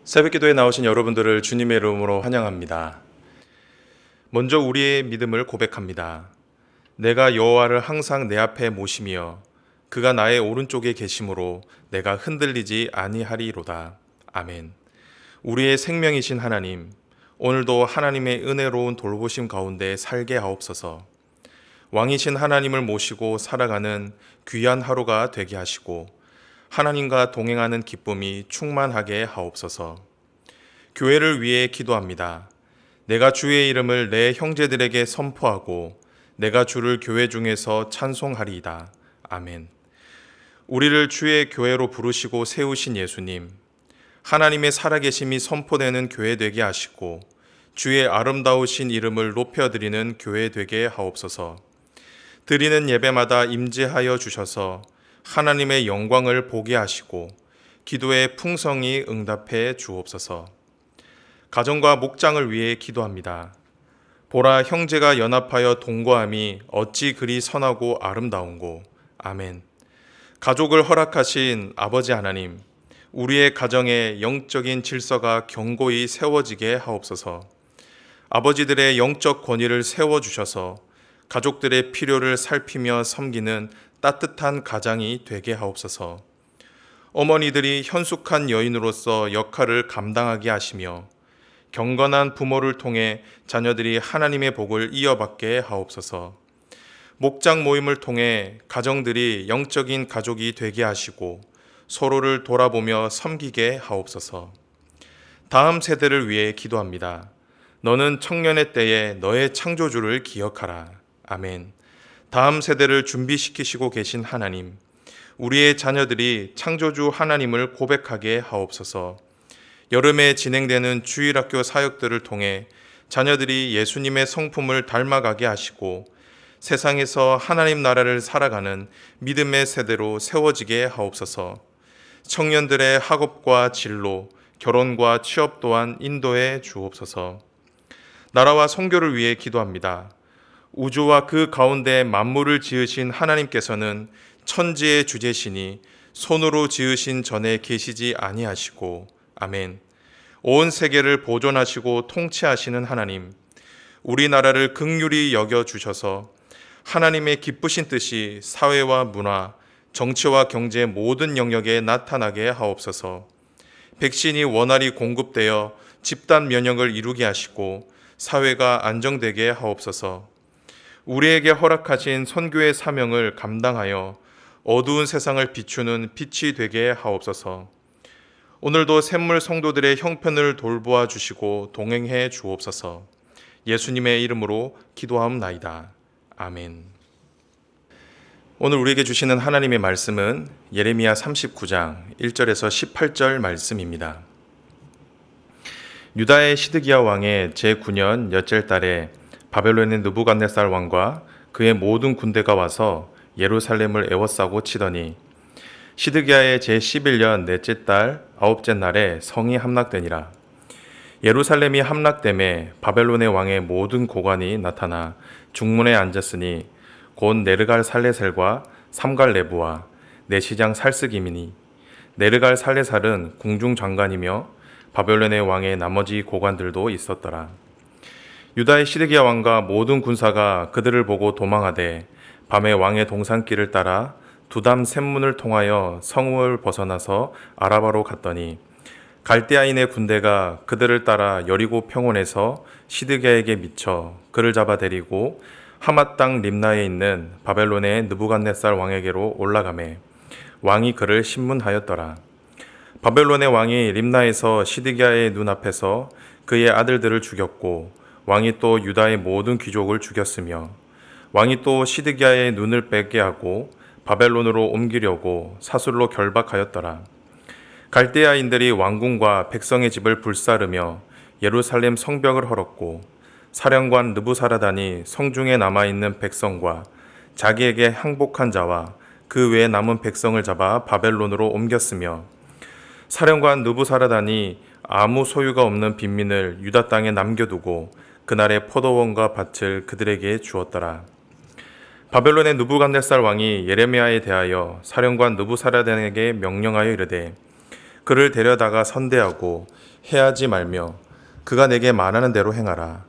새벽기도에 나오신 여러분들을 주님의 이름으로 환영합니다. 먼저 우리의 믿음을 고백합니다. 내가 여호와를 항상 내 앞에 모시며 그가 나의 오른쪽에 계심으로 내가 흔들리지 아니하리로다. 아멘. 우리의 생명이신 하나님, 오늘도 하나님의 은혜로운 돌보심 가운데 살게 하옵소서. 왕이신 하나님을 모시고 살아가는 귀한 하루가 되게 하시고 하나님과 동행하는 기쁨이 충만하게 하옵소서. 교회를 위해 기도합니다. 내가 주의 이름을 내 형제들에게 선포하고 내가 주를 교회 중에서 찬송하리이다. 아멘. 우리를 주의 교회로 부르시고 세우신 예수님, 하나님의 살아계심이 선포되는 교회 되게 하시고 주의 아름다우신 이름을 높여드리는 교회 되게 하옵소서. 드리는 예배마다 임재하여 주셔서 하나님의 영광을 보게 하시고 기도의 풍성히 응답해 주옵소서. 가정과 목장을 위해 기도합니다. 보라, 형제가 연합하여 동거함이 어찌 그리 선하고 아름다운고. 아멘. 가족을 허락하신 아버지 하나님, 우리의 가정에 영적인 질서가 견고히 세워지게 하옵소서. 아버지들의 영적 권위를 세워주셔서 가족들의 필요를 살피며 섬기는 따뜻한 가장이 되게 하옵소서. 어머니들이 현숙한 여인으로서 역할을 감당하게 하시며 경건한 부모를 통해 자녀들이 하나님의 복을 이어받게 하옵소서. 목장 모임을 통해 가정들이 영적인 가족이 되게 하시고 서로를 돌아보며 섬기게 하옵소서. 다음 세대를 위해 기도합니다. 너는 청년의 때에 너의 창조주를 기억하라. 아멘. 다음 세대를 준비시키시고 계신 하나님, 우리의 자녀들이 창조주 하나님을 고백하게 하옵소서. 여름에 진행되는 주일학교 사역들을 통해 자녀들이 예수님의 성품을 닮아가게 하시고 세상에서 하나님 나라를 살아가는 믿음의 세대로 세워지게 하옵소서. 청년들의 학업과 진로, 결혼과 취업 또한 인도해 주옵소서. 나라와 선교를 위해 기도합니다. 우주와 그 가운데 만물을 지으신 하나님께서는 천지의 주제시니 손으로 지으신 전에 계시지 아니하시고. 아멘. 온 세계를 보존하시고 통치하시는 하나님, 우리나라를 긍휼히 여겨주셔서 하나님의 기쁘신 뜻이 사회와 문화, 정치와 경제 모든 영역에 나타나게 하옵소서. 백신이 원활히 공급되어 집단 면역을 이루게 하시고 사회가 안정되게 하옵소서. 우리에게 허락하신 선교의 사명을 감당하여 어두운 세상을 비추는 빛이 되게 하옵소서. 오늘도 샘물 성도들의 형편을 돌보아 주시고 동행해 주옵소서. 예수님의 이름으로 기도하옵나이다. 아멘. 오늘 우리에게 주시는 하나님의 말씀은 예레미야 39장 1절에서 18절 말씀입니다. 유다의 시드기야 왕의 제9년 엿째 달에 바벨론의 느부갓네살 왕과 그의 모든 군대가 와서 예루살렘을 에워싸고 치더니 시드기야의 제11년 넷째 달 아홉째 날에 성이 함락되니라. 예루살렘이 함락됨에 바벨론의 왕의 모든 고관이 나타나 중문에 앉았으니 곧 네르갈 살레살과 삼갈 레부와 내시장 살스김이니 네르갈 살레살은 궁중장관이며 바벨론의 왕의 나머지 고관들도 있었더라. 유다의 시드기야 왕과 모든 군사가 그들을 보고 도망하되 밤에 왕의 동산길을 따라 두담 샘문을 통하여 성읍을 벗어나서 아라바로 갔더니 갈대아인의 군대가 그들을 따라 여리고 평원에서 시드기야에게 미쳐 그를 잡아 데리고 하맛 땅 림나에 있는 바벨론의 느부갓네살 왕에게로 올라가매 왕이 그를 신문하였더라. 바벨론의 왕이 림나에서 시드기야의 눈앞에서 그의 아들들을 죽였고 왕이 또 유다의 모든 귀족을 죽였으며 왕이 또 시드기야의 눈을 뺏게 하고 바벨론으로 옮기려고 사술로 결박하였더라. 갈대아인들이 왕궁과 백성의 집을 불사르며 예루살렘 성벽을 헐었고 사령관 느부사라단이 성중에 남아있는 백성과 자기에게 항복한 자와 그 외에 남은 백성을 잡아 바벨론으로 옮겼으며 사령관 느부사라단이 아무 소유가 없는 빈민을 유다 땅에 남겨두고 그날의 포도원과 밭을 그들에게 주었더라. 바벨론의 느부갓네살 왕이 예레미야에 대하여 사령관 느부사라단에게 명령하여 이르되 그를 데려다가 선대하고 해하지 말며 그가 내게 말하는 대로 행하라.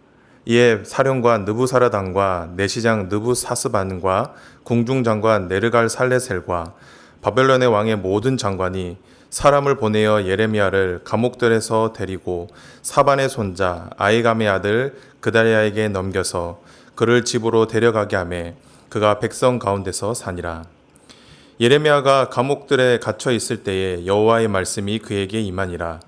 이에 사령관 느부사라단과 내시장 느부사스반과 궁중장관 네르갈 살레셀과 바벨론의 왕의 모든 장관이 사람을 보내어 예레미야를 감옥들에서 데리고 사반의 손자 아이감의 아들 그다리아에게 넘겨서 그를 집으로 데려가게 하매 그가 백성 가운데서 사니라. 예레미야가 감옥들에 갇혀 있을 때에 여호와의 말씀이 그에게 임하니라.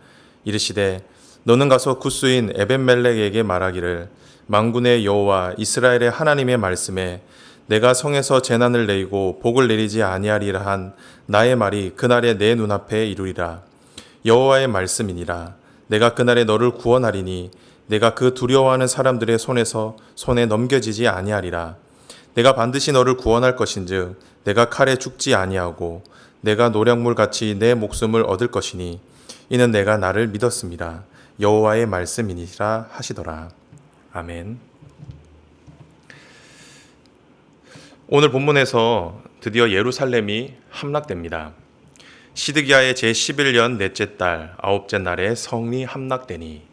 이르시되 너는 가서 구스인 에벤멜렉에게 말하기를 만군의 여호와 이스라엘의 하나님의 말씀에 내가 성에서 재난을 내리고 복을 내리지 아니하리라 한 나의 말이 그날에 내 눈앞에 이루리라. 여호와의 말씀이니라. 내가 그날에 너를 구원하리니 내가 그 두려워하는 사람들의 손에 넘겨지지 아니하리라. 내가 반드시 너를 구원할 것인즉 내가 칼에 죽지 아니하고 내가 노량물 같이 내 목숨을 얻을 것이니 이는 내가 나를 믿었습니다. 여호와의 말씀이니라 하시더라. 아멘. 오늘 본문에서 드디어 예루살렘이 함락됩니다. 시드기야의 제11년 넷째 달 아홉째 날에 성이 함락되니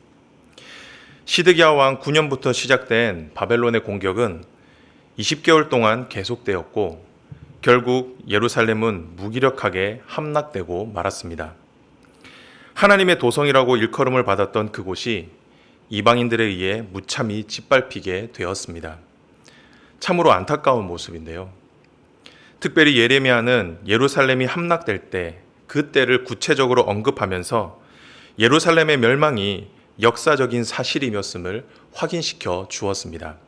시드기야 왕 9년부터 시작된 바벨론의 공격은 20개월 동안 계속되었고 결국 예루살렘은 무기력하게 함락되고 말았습니다. 하나님의 도성이라고 일컬음을 받았던 그곳이 이방인들에 의해 무참히 짓밟히게 되었습니다. 참으로 안타까운 모습인데요. 특별히 예레미야는 예루살렘이 함락될 때 그때를 구체적으로 언급하면서 예루살렘의 멸망이 역사적인 사실이었음을 확인시켜 주었습니다.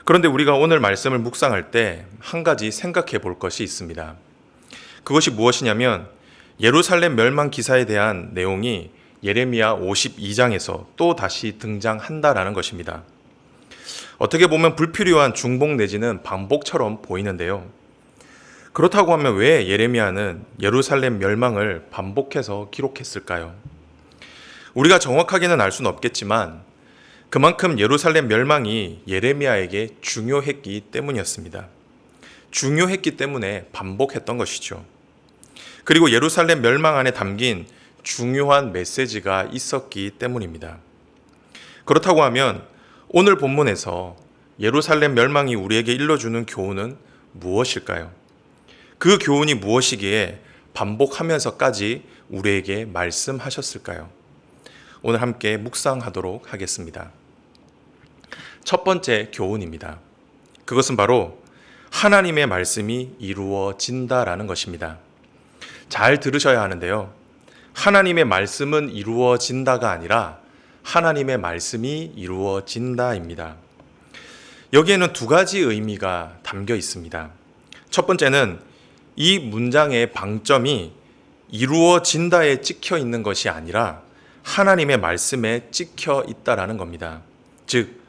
그런데 우리가 오늘 말씀을 묵상할 때 한 가지 생각해 볼 것이 있습니다. 그것이 무엇이냐면 예루살렘 멸망 기사에 대한 내용이 예레미야 52장에서 또 다시 등장한다라는 것입니다. 어떻게 보면 불필요한 중복 내지는 반복처럼 보이는데요. 그렇다고 하면 왜 예레미야는 예루살렘 멸망을 반복해서 기록했을까요? 우리가 정확하게는 알 수는 없겠지만 그만큼 예루살렘 멸망이 예레미야에게 중요했기 때문이었습니다. 중요했기 때문에 반복했던 것이죠. 그리고 예루살렘 멸망 안에 담긴 중요한 메시지가 있었기 때문입니다. 그렇다고 하면 오늘 본문에서 예루살렘 멸망이 우리에게 일러주는 교훈은 무엇일까요? 그 교훈이 무엇이기에 반복하면서까지 우리에게 말씀하셨을까요? 오늘 함께 묵상하도록 하겠습니다. 첫 번째 교훈입니다. 그것은 바로 하나님의 말씀이 이루어진다라는 것입니다. 잘 들으셔야 하는데요. 하나님의 말씀은 이루어진다가 아니라 하나님의 말씀이 이루어진다입니다. 여기에는 두 가지 의미가 담겨 있습니다. 첫 번째는 이 문장의 방점이 이루어진다에 찍혀 있는 것이 아니라 하나님의 말씀에 찍혀 있다라는 겁니다. 즉,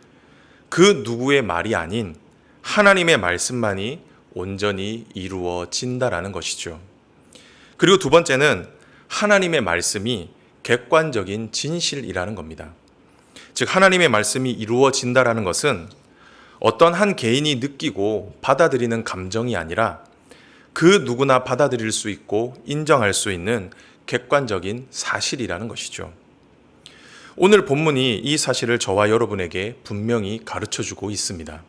그 누구의 말이 아닌 하나님의 말씀만이 온전히 이루어진다라는 것이죠. 그리고 두 번째는 하나님의 말씀이 객관적인 진실이라는 겁니다. 즉, 하나님의 말씀이 이루어진다라는 것은 어떤 한 개인이 느끼고 받아들이는 감정이 아니라 그 누구나 받아들일 수 있고 인정할 수 있는 객관적인 사실이라는 것이죠. 오늘 본문이 이 사실을 저와 여러분에게 분명히 가르쳐주고 있습니다.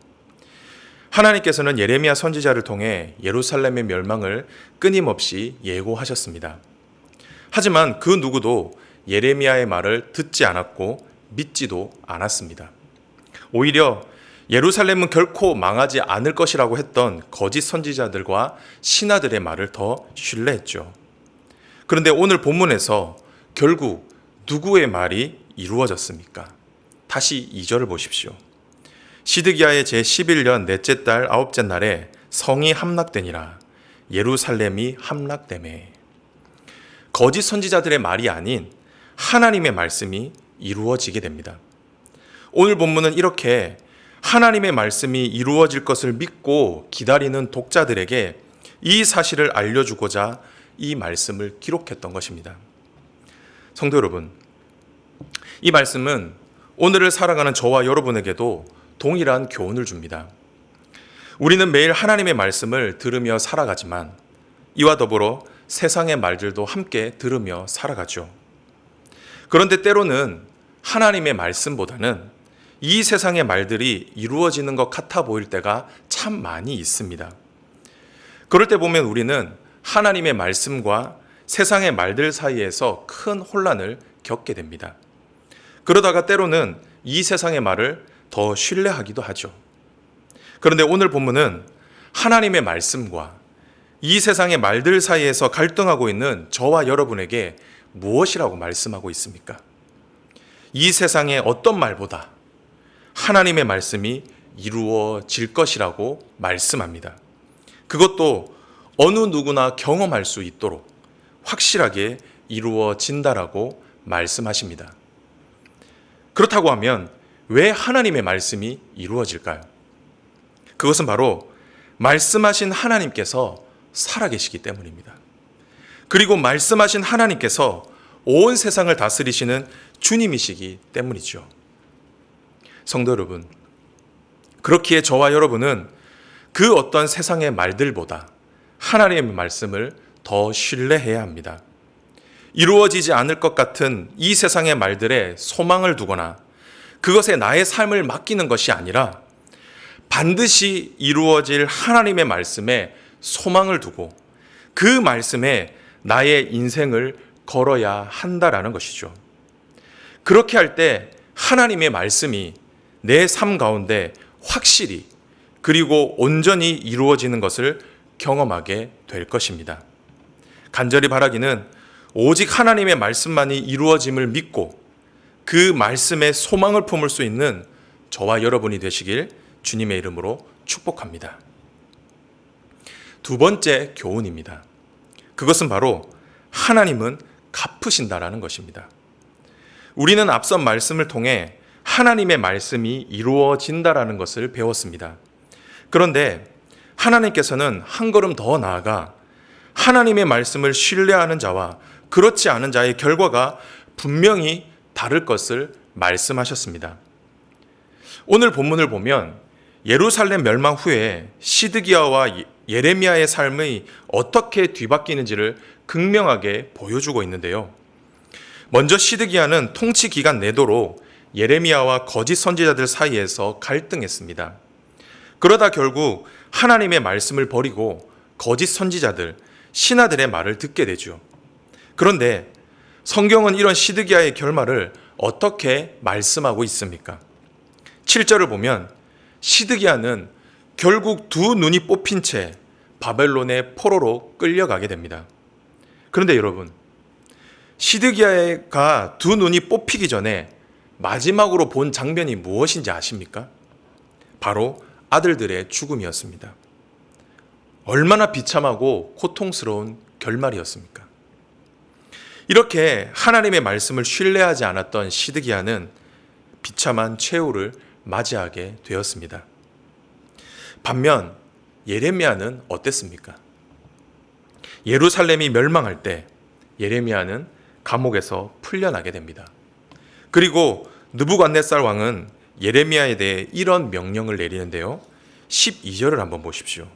하나님께서는 예레미야 선지자를 통해 예루살렘의 멸망을 끊임없이 예고하셨습니다. 하지만 그 누구도 예레미야의 말을 듣지 않았고 믿지도 않았습니다. 오히려 예루살렘은 결코 망하지 않을 것이라고 했던 거짓 선지자들과 신하들의 말을 더 신뢰했죠. 그런데 오늘 본문에서 결국 누구의 말이 이루어졌습니까? 다시 2절을 보십시오. 시드기야의 제11년 넷째 달 아홉째 날에 성이 함락되니라. 예루살렘이 함락되매. 거짓 선지자들의 말이 아닌 하나님의 말씀이 이루어지게 됩니다. 오늘 본문은 이렇게 하나님의 말씀이 이루어질 것을 믿고 기다리는 독자들에게 이 사실을 알려주고자 이 말씀을 기록했던 것입니다. 성도 여러분, 이 말씀은 오늘을 살아가는 저와 여러분에게도 동일한 교훈을 줍니다. 우리는 매일 하나님의 말씀을 들으며 살아가지만 이와 더불어 세상의 말들도 함께 들으며 살아가죠. 그런데 때로는 하나님의 말씀보다는 이 세상의 말들이 이루어지는 것 같아 보일 때가 참 많이 있습니다. 그럴 때 보면 우리는 하나님의 말씀과 세상의 말들 사이에서 큰 혼란을 겪게 됩니다. 그러다가 때로는 이 세상의 말을 더 신뢰하기도 하죠. 그런데 오늘 본문은 하나님의 말씀과 이 세상의 말들 사이에서 갈등하고 있는 저와 여러분에게 무엇이라고 말씀하고 있습니까? 이 세상의 어떤 말보다 하나님의 말씀이 이루어질 것이라고 말씀합니다. 그것도 어느 누구나 경험할 수 있도록 확실하게 이루어진다라고 말씀하십니다. 그렇다고 하면 왜 하나님의 말씀이 이루어질까요? 그것은 바로 말씀하신 하나님께서 살아계시기 때문입니다. 그리고 말씀하신 하나님께서 온 세상을 다스리시는 주님이시기 때문이죠. 성도 여러분, 그렇기에 저와 여러분은 그 어떤 세상의 말들보다 하나님의 말씀을 더 신뢰해야 합니다. 이루어지지 않을 것 같은 이 세상의 말들에 소망을 두거나 그것에 나의 삶을 맡기는 것이 아니라 반드시 이루어질 하나님의 말씀에 소망을 두고 그 말씀에 나의 인생을 걸어야 한다라는 것이죠. 그렇게 할 때 하나님의 말씀이 내 삶 가운데 확실히 그리고 온전히 이루어지는 것을 경험하게 될 것입니다. 간절히 바라기는 오직 하나님의 말씀만이 이루어짐을 믿고 그 말씀에 소망을 품을 수 있는 저와 여러분이 되시길 주님의 이름으로 축복합니다. 두 번째 교훈입니다. 그것은 바로 하나님은 갚으신다라는 것입니다. 우리는 앞선 말씀을 통해 하나님의 말씀이 이루어진다라는 것을 배웠습니다. 그런데 하나님께서는 한 걸음 더 나아가 하나님의 말씀을 신뢰하는 자와 그렇지 않은 자의 결과가 분명히 다를 것을 말씀하셨습니다. 오늘 본문을 보면 예루살렘 멸망 후에 시드기야와 예레미야의 삶이 어떻게 뒤바뀌는지를 극명하게 보여주고 있는데요. 먼저 시드기야는 통치 기간 내도록 예레미야와 거짓 선지자들 사이에서 갈등했습니다. 그러다 결국 하나님의 말씀을 버리고 거짓 선지자들, 신하들의 말을 듣게 되죠. 그런데 성경은 이런 시드기야의 결말을 어떻게 말씀하고 있습니까? 7절을 보면 시드기야는 결국 두 눈이 뽑힌 채 바벨론의 포로로 끌려가게 됩니다. 그런데 여러분, 시드기야가 두 눈이 뽑히기 전에 마지막으로 본 장면이 무엇인지 아십니까? 바로 아들들의 죽음이었습니다. 얼마나 비참하고 고통스러운 결말이었습니까? 이렇게 하나님의 말씀을 신뢰하지 않았던 시드기야는 비참한 최후를 맞이하게 되었습니다. 반면 예레미야는 어땠습니까? 예루살렘이 멸망할 때 예레미야는 감옥에서 풀려나게 됩니다. 그리고 느부갓네살 왕은 예레미야에 대해 이런 명령을 내리는데요. 12절을 한번 보십시오.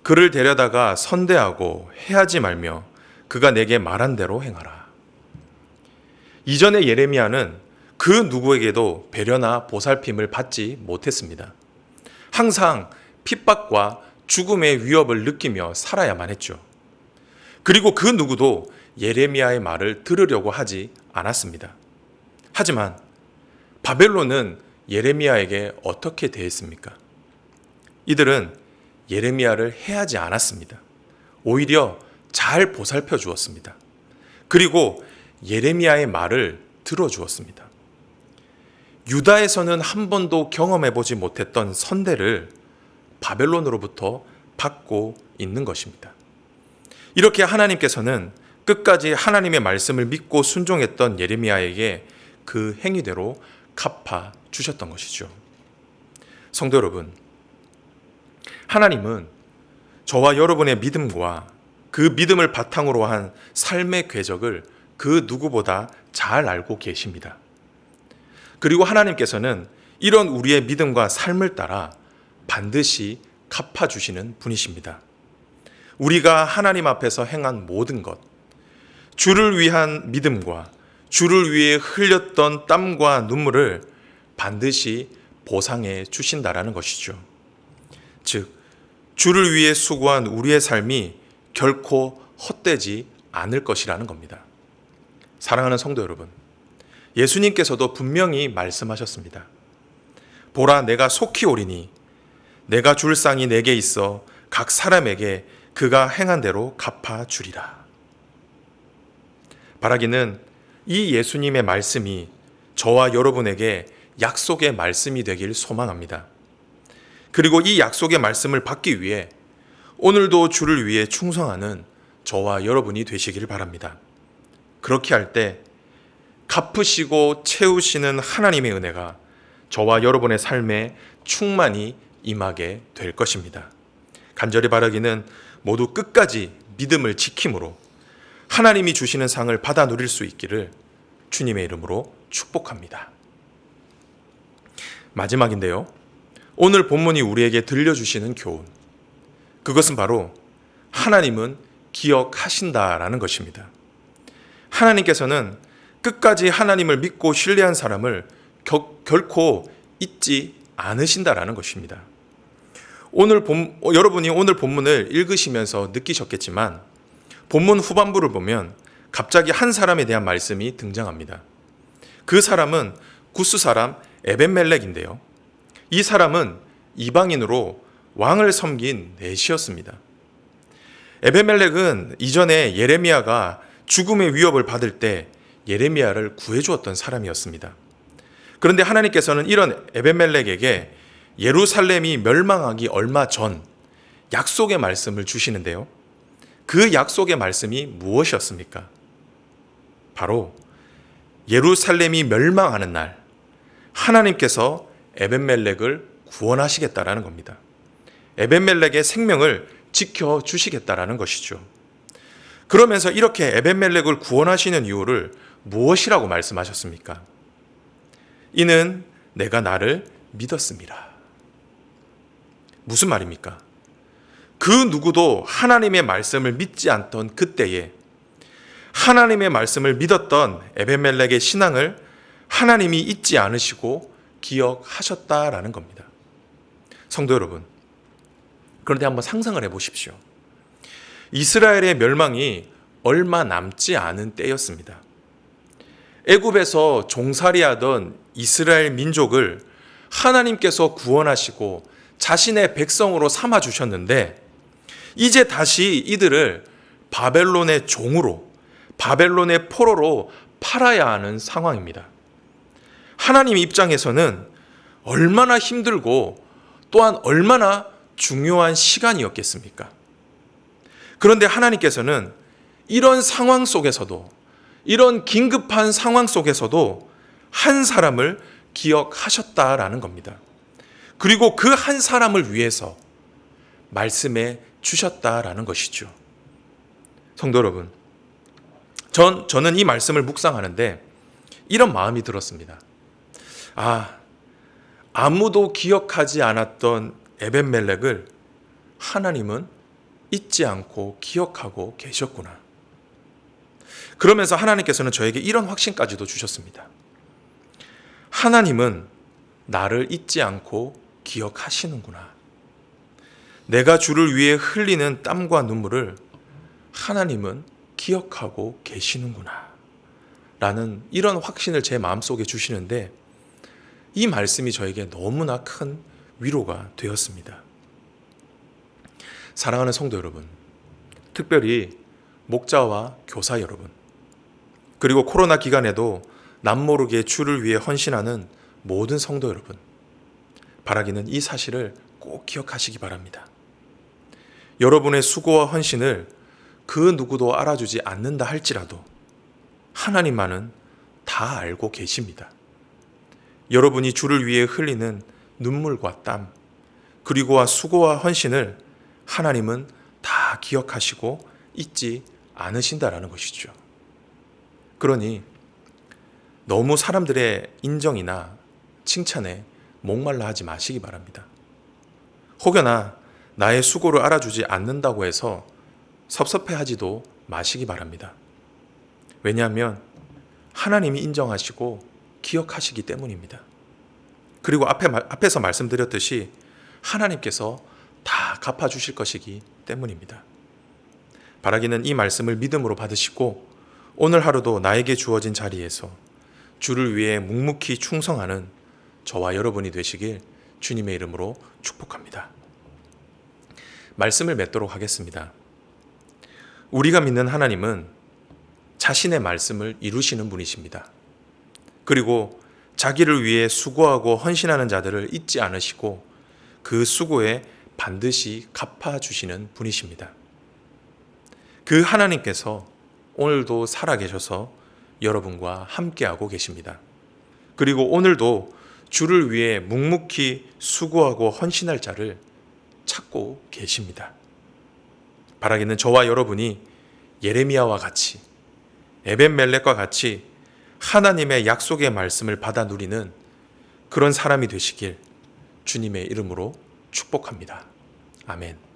그를 데려다가 선대하고 해하지 말며 그가 내게 말한 대로 행하라. 이전에 예레미야는 그 누구에게도 배려나 보살핌을 받지 못했습니다. 항상 핍박과 죽음의 위협을 느끼며 살아야만 했죠. 그리고 그 누구도 예레미야의 말을 들으려고 하지 않았습니다. 하지만 바벨론은 예레미야에게 어떻게 대했습니까? 이들은 예레미야를 해하지 않았습니다. 오히려 잘 보살펴 주었습니다. 그리고 예레미야의 말을 들어주었습니다. 유다에서는 한 번도 경험해 보지 못했던 선대를 바벨론으로부터 받고 있는 것입니다. 이렇게 하나님께서는 끝까지 하나님의 말씀을 믿고 순종했던 예레미야에게 그 행위대로 갚아 주셨던 것이죠. 성도 여러분, 하나님은 저와 여러분의 믿음과 그 믿음을 바탕으로 한 삶의 궤적을 그 누구보다 잘 알고 계십니다. 그리고 하나님께서는 이런 우리의 믿음과 삶을 따라 반드시 갚아주시는 분이십니다. 우리가 하나님 앞에서 행한 모든 것, 주를 위한 믿음과 주를 위해 흘렸던 땀과 눈물을 반드시 보상해 주신다라는 것이죠. 즉, 주를 위해 수고한 우리의 삶이 결코 헛되지 않을 것이라는 겁니다. 사랑하는 성도 여러분, 예수님께서도 분명히 말씀하셨습니다. 보라, 내가 속히 오리니 내가 줄 쌍이 내게 있어 각 사람에게 그가 행한 대로 갚아주리라. 바라기는 이 예수님의 말씀이 저와 여러분에게 약속의 말씀이 되길 소망합니다. 그리고 이 약속의 말씀을 받기 위해 오늘도 주를 위해 충성하는 저와 여러분이 되시기를 바랍니다. 그렇게 할 때 갚으시고 채우시는 하나님의 은혜가 저와 여러분의 삶에 충만히 임하게 될 것입니다. 간절히 바라기는 모두 끝까지 믿음을 지킴으로 하나님이 주시는 상을 받아 누릴 수 있기를 주님의 이름으로 축복합니다. 마지막인데요. 오늘 본문이 우리에게 들려주시는 교훈. 그것은 바로 하나님은 기억하신다라는 것입니다. 하나님께서는 끝까지 하나님을 믿고 신뢰한 사람을 결코 잊지 않으신다라는 것입니다. 여러분이 오늘 본문을 읽으시면서 느끼셨겠지만 본문 후반부를 보면 갑자기 한 사람에 대한 말씀이 등장합니다. 그 사람은 구스 사람 에벤멜렉인데요. 이 사람은 이방인으로 왕을 섬긴 내시였습니다. 에벤멜렉은 이전에 예레미야가 죽음의 위협을 받을 때 예레미야를 구해주었던 사람이었습니다. 그런데 하나님께서는 이런 에벤멜렉에게 예루살렘이 멸망하기 얼마 전 약속의 말씀을 주시는데요. 그 약속의 말씀이 무엇이었습니까? 바로 예루살렘이 멸망하는 날 하나님께서 에벤멜렉을 구원하시겠다라는 겁니다. 에벤멜렉의 생명을 지켜주시겠다라는 것이죠. 그러면서 이렇게 에벤멜렉을 구원하시는 이유를 무엇이라고 말씀하셨습니까? 이는 내가 나를 믿었습니다. 무슨 말입니까? 그 누구도 하나님의 말씀을 믿지 않던 그때에 하나님의 말씀을 믿었던 에벤멜렉의 신앙을 하나님이 잊지 않으시고 기억하셨다라는 겁니다. 성도 여러분, 그런데 한번 상상을 해보십시오. 이스라엘의 멸망이 얼마 남지 않은 때였습니다. 애굽에서 종살이하던 이스라엘 민족을 하나님께서 구원하시고 자신의 백성으로 삼아주셨는데 이제 다시 이들을 바벨론의 종으로, 바벨론의 포로로 팔아야 하는 상황입니다. 하나님 입장에서는 얼마나 힘들고 또한 얼마나 중요한 시간이었겠습니까? 그런데 하나님께서는 이런 상황 속에서도, 이런 긴급한 상황 속에서도 한 사람을 기억하셨다라는 겁니다. 그리고 그 한 사람을 위해서 말씀해 주셨다라는 것이죠. 성도 여러분, 저는 이 말씀을 묵상하는데 이런 마음이 들었습니다. 아무도 기억하지 않았던 에벤멜렉을 하나님은 잊지 않고 기억하고 계셨구나. 그러면서 하나님께서는 저에게 이런 확신까지도 주셨습니다. 하나님은 나를 잊지 않고 기억하시는구나. 내가 주를 위해 흘리는 땀과 눈물을 하나님은 기억하고 계시는구나. 라는 이런 확신을 제 마음속에 주시는데 이 말씀이 저에게 너무나 큰 위로가 되었습니다. 사랑하는 성도 여러분, 특별히 목자와 교사 여러분, 그리고 코로나 기간에도 남모르게 주를 위해 헌신하는 모든 성도 여러분, 바라기는 이 사실을 꼭 기억하시기 바랍니다. 여러분의 수고와 헌신을 그 누구도 알아주지 않는다 할지라도 하나님만은 다 알고 계십니다. 여러분이 주를 위해 흘리는 눈물과 땀, 그리고 수고와 헌신을 하나님은 다 기억하시고 잊지 않으신다라는 것이죠. 그러니 너무 사람들의 인정이나 칭찬에 목말라 하지 마시기 바랍니다. 혹여나 나의 수고를 알아주지 않는다고 해서 섭섭해하지도 마시기 바랍니다. 왜냐하면 하나님이 인정하시고 기억하시기 때문입니다. 그리고 앞에서 말씀드렸듯이 하나님께서 다 갚아주실 것이기 때문입니다. 바라기는 이 말씀을 믿음으로 받으시고 오늘 하루도 나에게 주어진 자리에서 주를 위해 묵묵히 충성하는 저와 여러분이 되시길 주님의 이름으로 축복합니다. 말씀을 맺도록 하겠습니다. 우리가 믿는 하나님은 자신의 말씀을 이루시는 분이십니다. 그리고 자기를 위해 수고하고 헌신하는 자들을 잊지 않으시고 그 수고에 반드시 갚아주시는 분이십니다. 그 하나님께서 오늘도 살아계셔서 여러분과 함께하고 계십니다. 그리고 오늘도 주를 위해 묵묵히 수고하고 헌신할 자를 찾고 계십니다. 바라기는 저와 여러분이 예레미야와 같이 에벤멜렉과 같이 하나님의 약속의 말씀을 받아 누리는 그런 사람이 되시길 주님의 이름으로 축복합니다. 아멘.